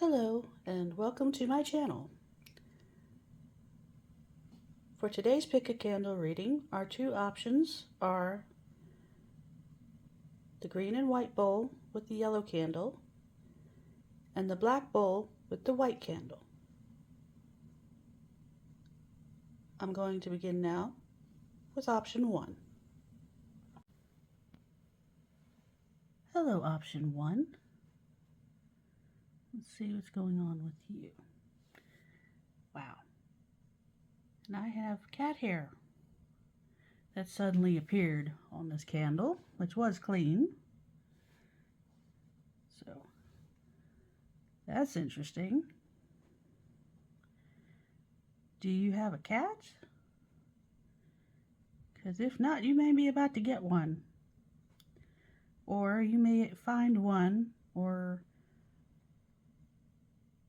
Hello and welcome to my channel. For today's Pick a Candle reading, our two options are the green and white bowl with the yellow candle and the black bowl with the white candle. I'm going to begin now with option 1. Hello, option 1. Let's see what's going on with you. Wow. And I have cat hair that suddenly appeared on this candle, which was clean. So that's interesting. Do you have a cat? Because if not, you may be about to get one. Or you may find one, or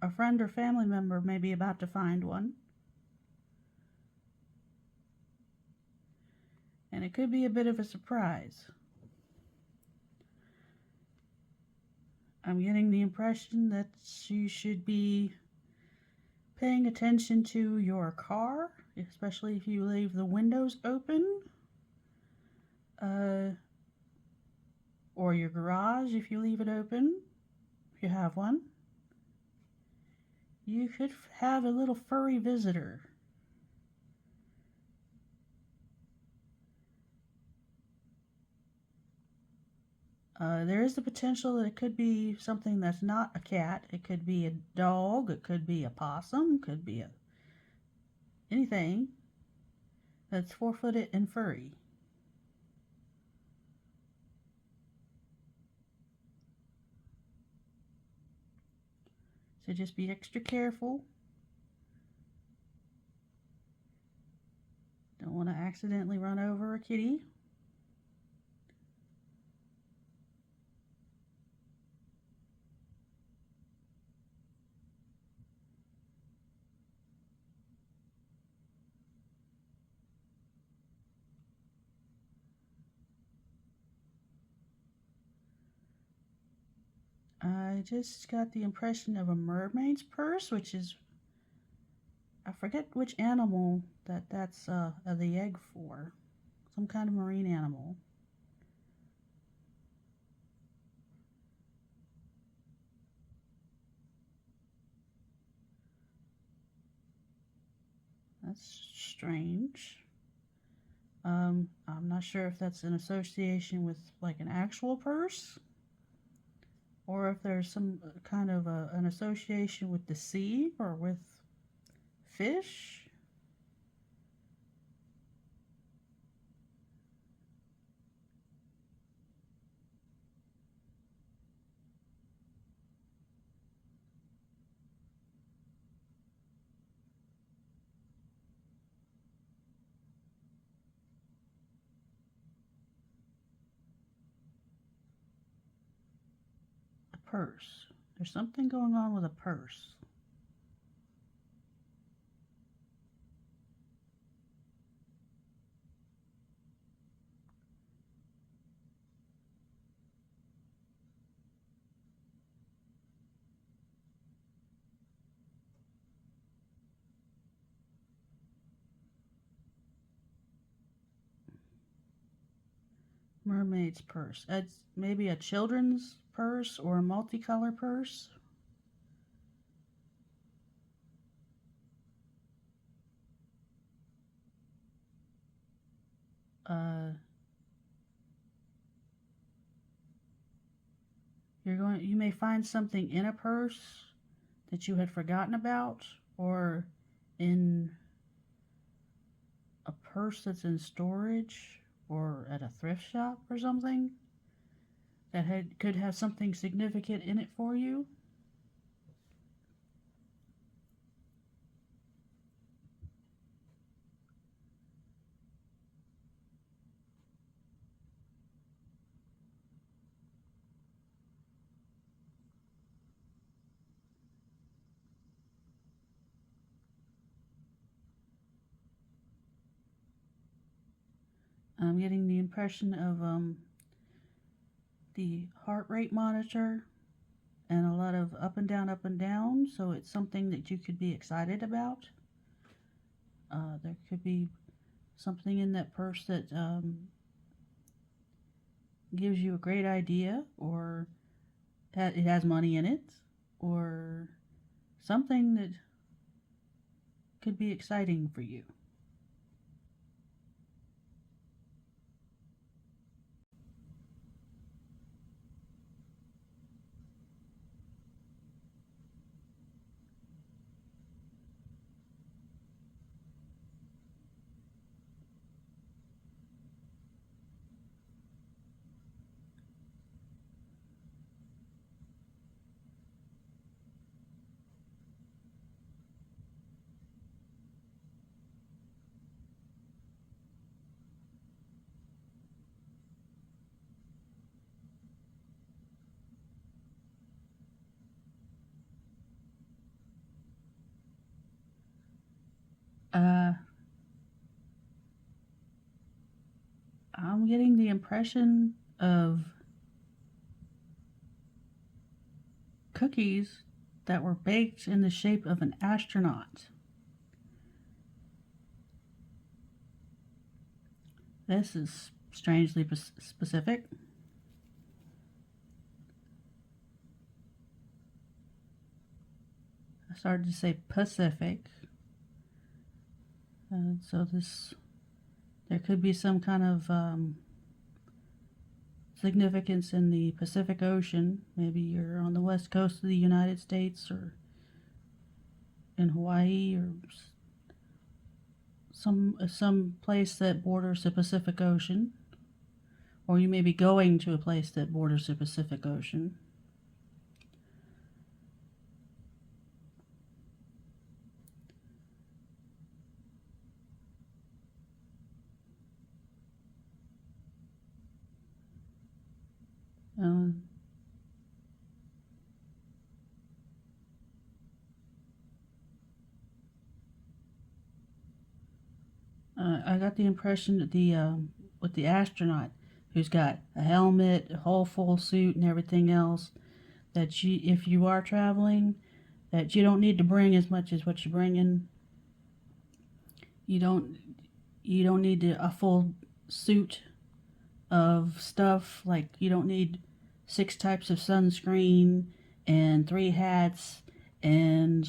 a friend or family member may be about to find one. And it could be a bit of a surprise. I'm getting the impression that you should be paying attention to your car, especially if you leave the windows open, or your garage if you leave it open, if you have one. You could have a little furry visitor. There is the potential that it could be something that's not a cat. It could be a dog, it could be a possum, it could be anything that's 4-footed and furry. So just be extra careful. Don't want to accidentally run over a kitty. I just got the impression of a mermaid's purse, which is, I forget which animal that's the egg for. Some kind of marine animal. That's strange. I'm not sure if that's an association with like an actual purse, or if there's some kind of an association with the sea or with fish. A purse. There's something going on with a purse. Mermaid's purse. It's maybe a children's purse or a multicolor purse. You may find something in a purse that you had forgotten about, or in a purse that's in storage, or at a thrift shop or something that could have something significant in it for you. I'm getting the impression of the heart rate monitor and a lot of up and down, up and down. So it's something that you could be excited about. There could be something in that purse that gives you a great idea, or it has money in it, or something that could be exciting for you. Uh, I'm getting the impression of cookies that were baked in the shape of an astronaut. This is strangely specific. I started to say Pacific. So there could be some kind of significance in the Pacific Ocean. Maybe you're on the west coast of the United States, or in Hawaii, or some place that borders the Pacific Ocean, or you may be going to a place that borders the Pacific Ocean. Uh, I got the impression that with the astronaut who's got a helmet, a whole full suit, and everything else, that if you are traveling, that you don't need to bring as much as what you're bringing. You don't need a full suit of stuff. Like, you don't need 6 types of sunscreen and 3 hats and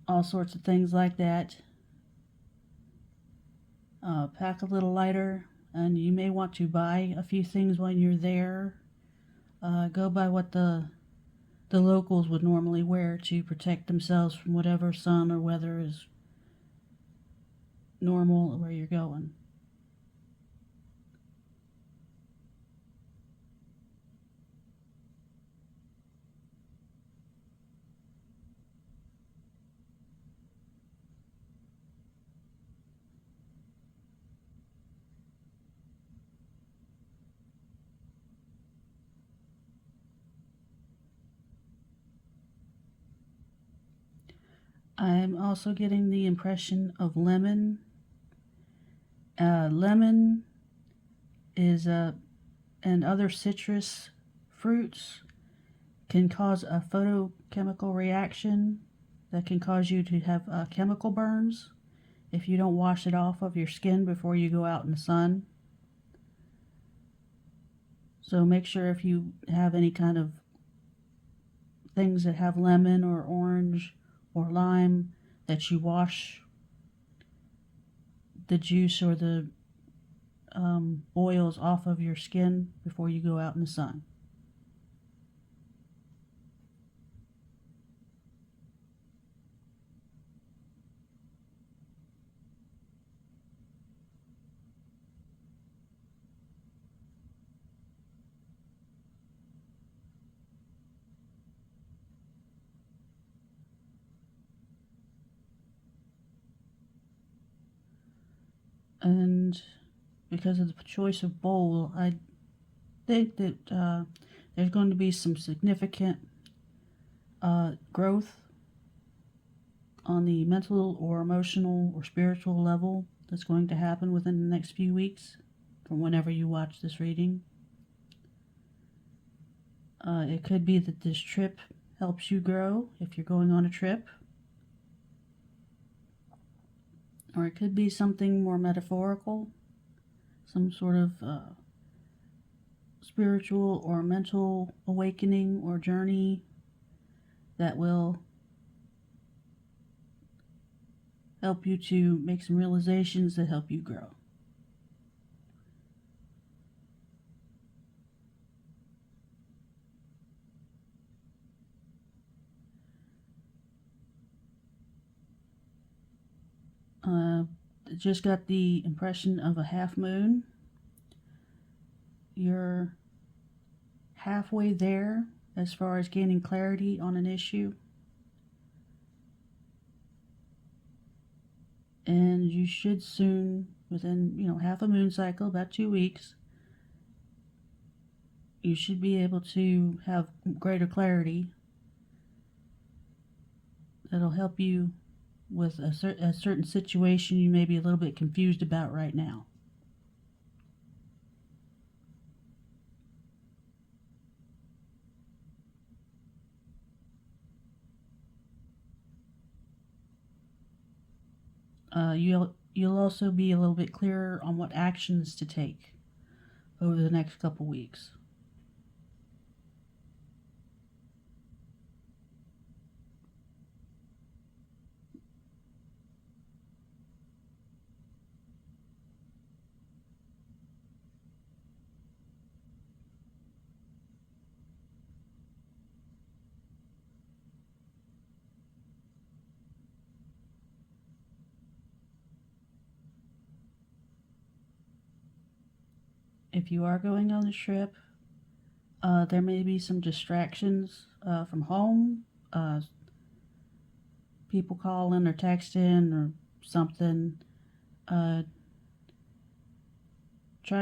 all sorts of things like that. Pack a little lighter, and you may want to buy a few things when you're there. Go by what the locals would normally wear to protect themselves from whatever sun or weather is normal where you're going. I'm also getting the impression of lemon. Lemon is and other citrus fruits can cause a photochemical reaction that can cause you to have chemical burns if you don't wash it off of your skin before you go out in the sun. So make sure if you have any kind of things that have lemon or orange or lime, that you wash the juice or the oils off of your skin before you go out in the sun. And because of the choice of bowl, I think that there's going to be some significant growth on the mental or emotional or spiritual level that's going to happen within the next few weeks from whenever you watch this reading. It could be that this trip helps you grow if you're going on a trip. Or it could be something more metaphorical, some sort of spiritual or mental awakening or journey that will help you to make some realizations that help you grow. Just got the impression of a half moon. You're halfway there as far as gaining clarity on an issue. And you should soon, within, half a moon cycle, about 2 weeks, you should be able to have greater clarity that'll help you with a certain situation you may be a little bit confused about right now. You'll also be a little bit clearer on what actions to take over the next couple weeks. If you are going on the trip, there may be some distractions from home, people calling or texting or something. Try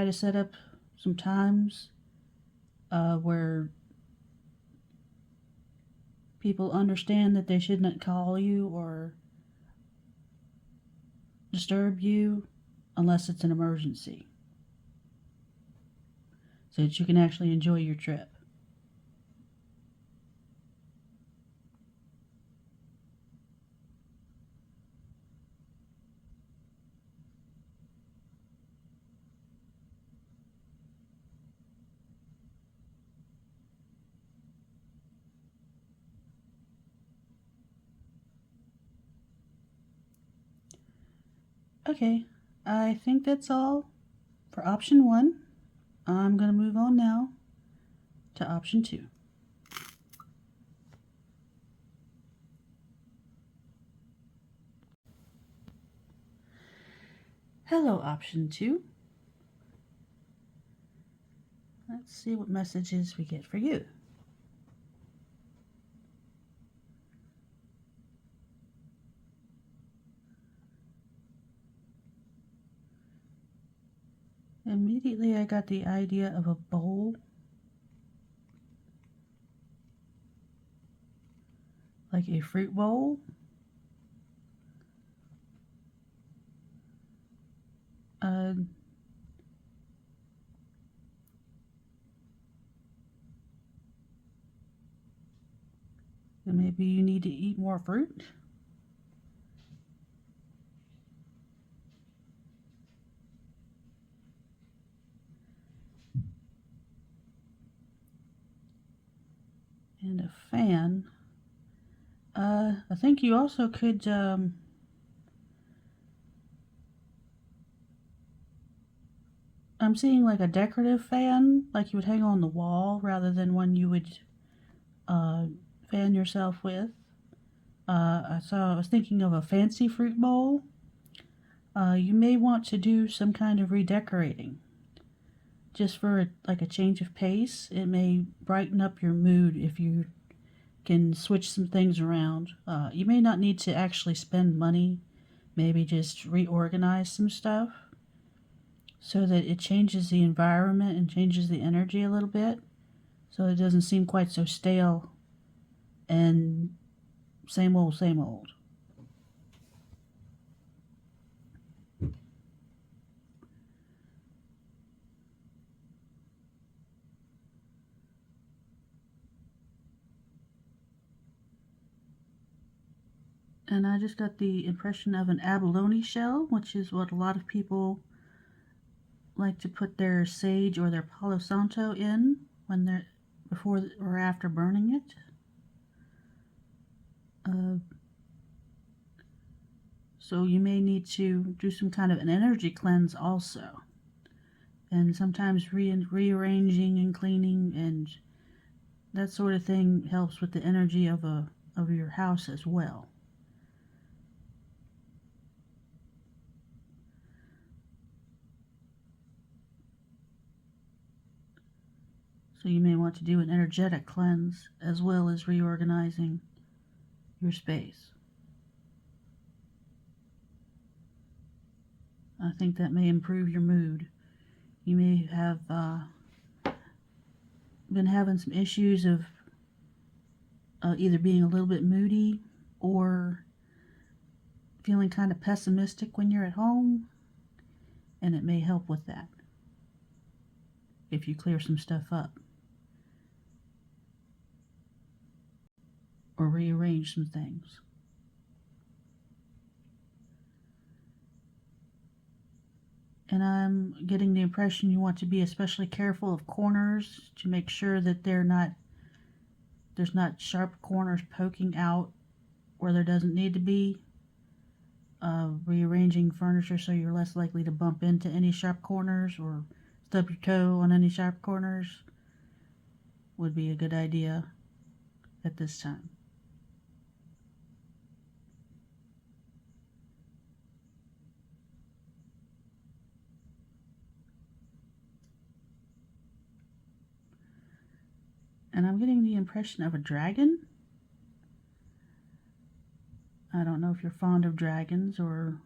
to set up some times where people understand that they shouldn't call you or disturb you unless it's an emergency, so that you can actually enjoy your trip. Okay, I think that's all for option 1. I'm going to move on now to option 2. Hello, option 2. Let's see what messages we get for you. Immediately I got the idea of a bowl, like a fruit bowl. Maybe you need to eat more fruit. And a fan. I think you also could I'm seeing like a decorative fan, like you would hang on the wall rather than one you would fan yourself with. I was thinking of a fancy fruit bowl. You may want to do some kind of redecorating, just for like a change of pace. It may brighten up your mood if you can switch some things around. You may not need to actually spend money, maybe just reorganize some stuff so that it changes the environment and changes the energy a little bit, so it doesn't seem quite so stale and same old, same old. And I just got the impression of an abalone shell, which is what a lot of people like to put their sage or their Palo Santo in when they're before or after burning it. So you may need to do some kind of an energy cleanse also. And sometimes rearranging and cleaning and that sort of thing helps with the energy of your house as well. So you may want to do an energetic cleanse as well as reorganizing your space. I think that may improve your mood. You may have been having some issues of either being a little bit moody or feeling kind of pessimistic when you're at home, and it may help with that if you clear some stuff up or rearrange some things. And I'm getting the impression you want to be especially careful of corners to make sure that there's not sharp corners poking out where there doesn't need to be. Rearranging furniture so you're less likely to bump into any sharp corners or stub your toe on any sharp corners would be a good idea at this time. And I'm getting the impression of a dragon. I don't know if you're fond of dragons or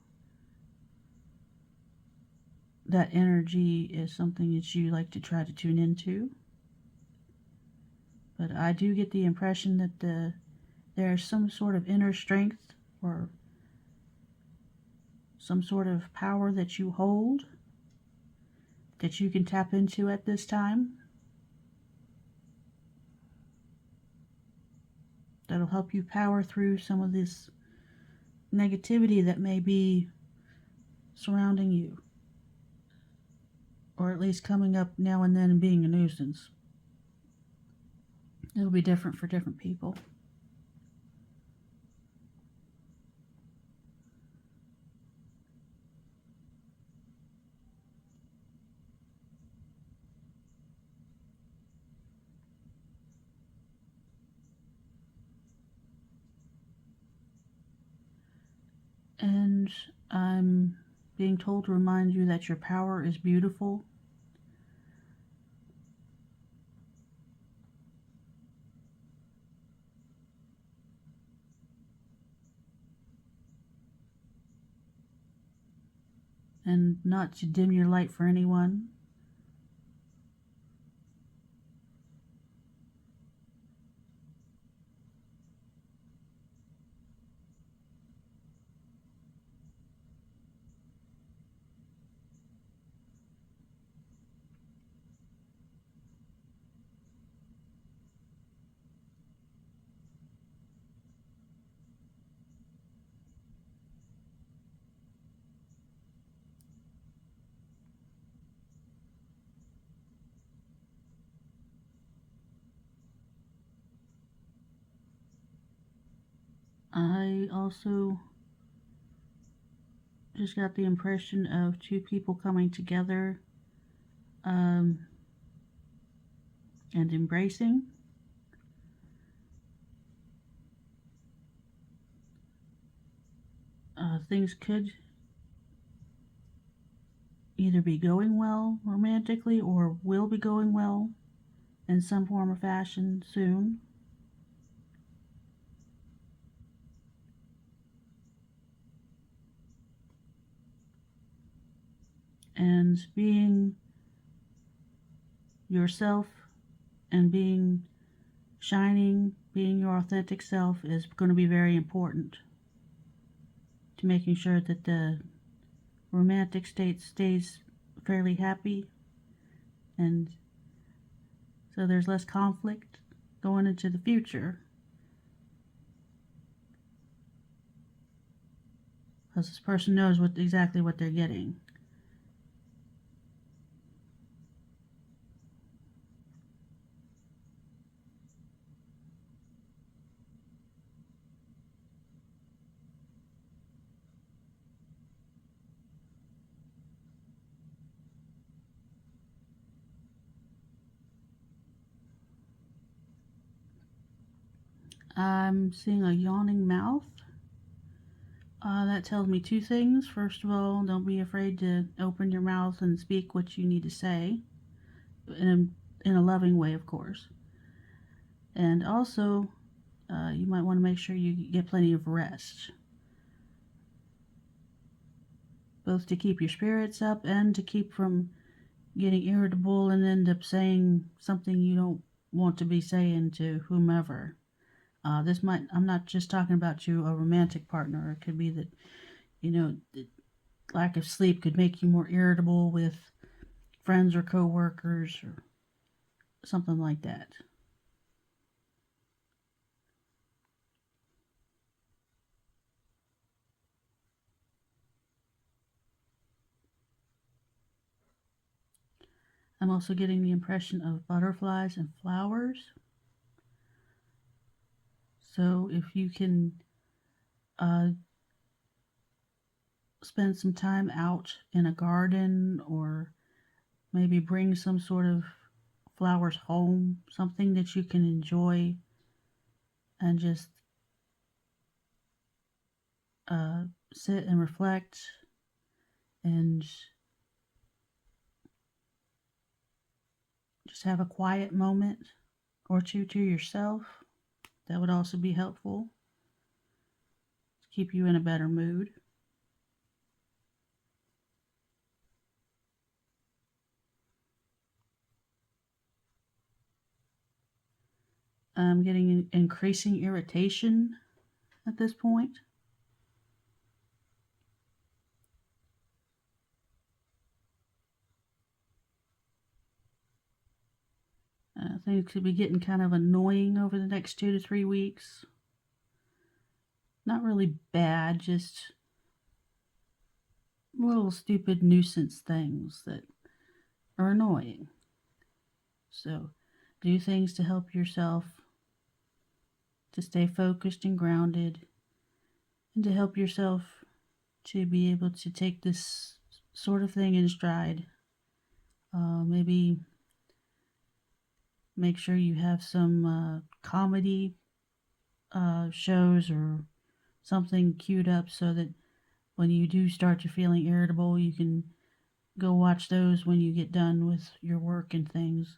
that energy is something that you like to try to tune into. But I do get the impression that there's some sort of inner strength or some sort of power that you hold that you can tap into at this time. That'll help you power through some of this negativity that may be surrounding you, or at least coming up now and then and being a nuisance. It'll be different for different people. And I'm being told to remind you that your power is beautiful. And not to dim your light for anyone. I also just got the impression of two people coming together and embracing. Things could either be going well romantically or will be going well in some form or fashion soon. And being yourself and being shining, being your authentic self is going to be very important to making sure that the romantic state stays fairly happy, and so there's less conflict going into the future. because this person knows exactly what they're getting. I'm seeing a yawning mouth. That tells me two things. First of all, don't be afraid to open your mouth and speak what you need to say, in a loving way, of course. And also, you might want to make sure you get plenty of rest, both to keep your spirits up and to keep from getting irritable and end up saying something you don't want to be saying to whomever. I'm not just talking about you, a romantic partner. It could be that, the lack of sleep could make you more irritable with friends or coworkers or something like that. I'm also getting the impression of butterflies and flowers. So if you can uh, spend some time out in a garden or maybe bring some sort of flowers home, something that you can enjoy and just uh, sit and reflect and just have a quiet moment or two to yourself. That would also be helpful to keep you in a better mood. I'm getting increasing irritation at this point. Things could be getting kind of annoying over the next 2 to 3 weeks. Not really bad, just little stupid nuisance things that are annoying. So, do things to help yourself to stay focused and grounded, and to help yourself to be able to take this sort of thing in stride. Maybe make sure you have some comedy shows or something queued up so that when you do start to feeling irritable, you can go watch those when you get done with your work and things.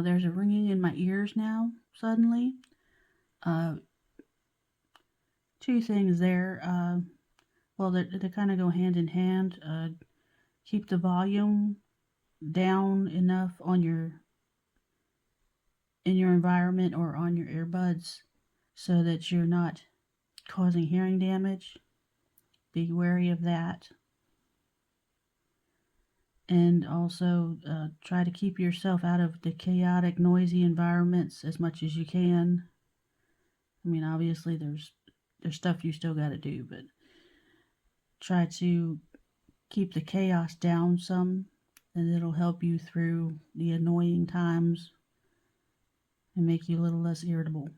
There's a ringing in my ears now, suddenly. Uh, Two things there. Well, they kind of go hand in hand. Keep the volume down enough in your environment or on your earbuds so that you're not causing hearing damage. Be wary of that. And also try to keep yourself out of the chaotic, noisy environments as much as you can. I mean, obviously, there's stuff you still got to do, but try to keep the chaos down some, and it'll help you through the annoying times and make you a little less irritable.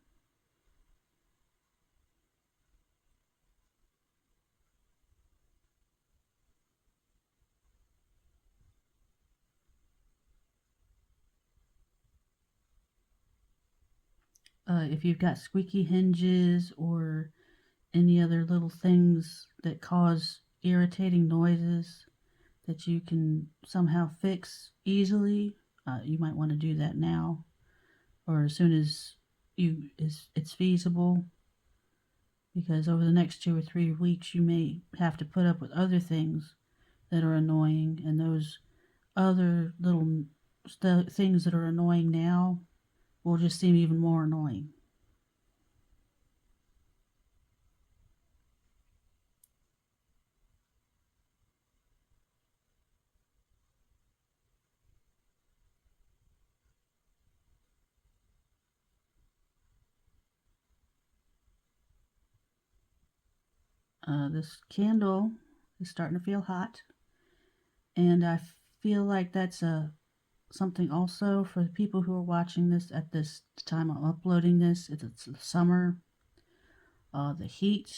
If you've got squeaky hinges or any other little things that cause irritating noises that you can somehow fix easily, you might want to do that now or as soon as it's feasible. because over the next 2 or 3 weeks you may have to put up with other things that are annoying, and those other little things that are annoying now will just seem even more annoying. This candle is starting to feel hot, and I feel like that's something also for the people who are watching this at this time I'm uploading this. It's the summer. The heat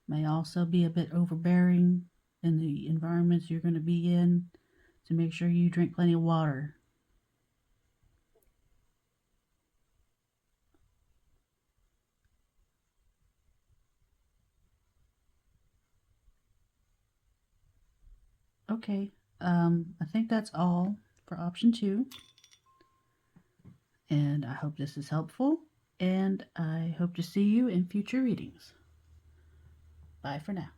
may also be a bit overbearing in the environments you're going to be in, so make sure you drink plenty of water. Okay, I think that's all for option 2, and I hope this is helpful, and I hope to see you in future readings. Bye for now.